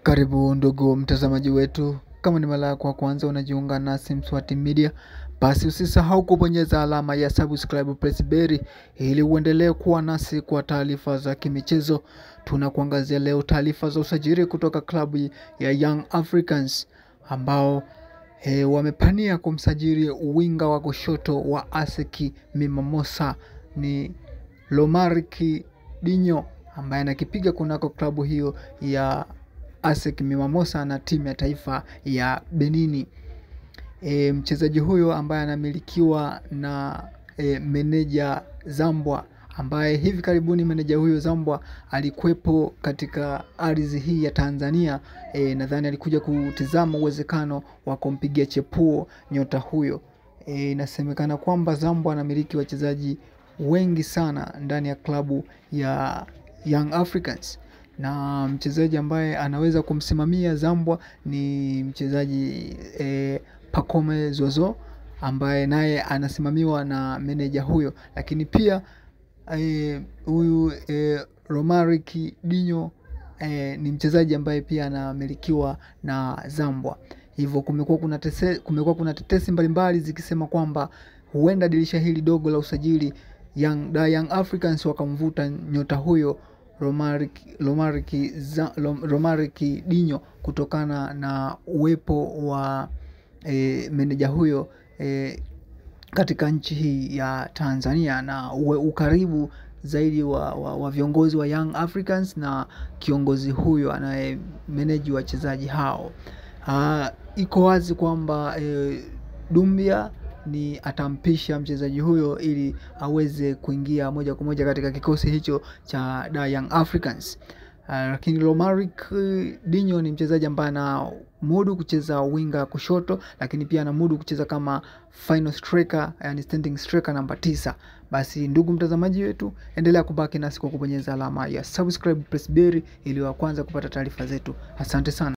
Karibu ndugu mtazamaji wetu, kama ni mara yako ya kwanza unajiunga nasi Mswati Media, basi usisahau kubonyeza alama ya subscribe press bell ili uendelee kuwa nasi kwa taarifa za kimichezo. Tunakuangazia leo taarifa za usajili kutoka klabu ya Young Africans ambao wamepania kumsajili winga wa kushoto wa ASEC Mimosas ni Romaric Dinho ambaye anakipiga kunako klabu hiyo ya ASEC Mimosas na timu ya taifa ya Benini. Mchezaji huyo ambaye anamilikiwa na meneja Zambwa, ambaye hivi karibuni meneja huyo Zambwa alikuwepo katika ardhi hii ya Tanzania. Nadhani alikuja kutizama uwezekano wa kumpigia chepuo nyota huyo. Inasemekana kwamba Zambwa anamiliki wachezaji wengi sana ndani ya klabu ya Young Africans, na mchezaji ambaye anaweza kumsimamia Zambwa ni mchezaji Pacome Zozo ambaye naye anasimamiwa na meneja huyo, lakini pia huyu Romaric Dinho ni mchezaji ambaye pia anamilikiwa na Zambwa. Hivyo kumekuwa kuna tetesi mbalimbali zikisema kwamba huenda dirisha hili dogo la usajili Young Africans wakamvuta nyota huyo Romaric Dinho kutokana na uwepo wa meneja huyo katika nchi hii ya Tanzania na ukaribu zaidi wa viongozi wa Young Africans na kiongozi huyo anaye manage wachezaji hao. Iko wazi kwamba Dumbia ni atampisha mchezaji huyo ili aweze kuingia moja kwa moja katika kikosi hicho cha Young Africans. Lakini Romaric Dinho ni mchezaji ambaye ana mudu kucheza winga kushoto, lakini pia ana mudu kucheza kama final striker, yani standing striker namba 9. Basi ndugu mtazamaji wetu, endelea kubaki nasi kwa kubonyeza alama ya subscribe press bell ili wa kwanza kupata taarifa zetu. Asante sana.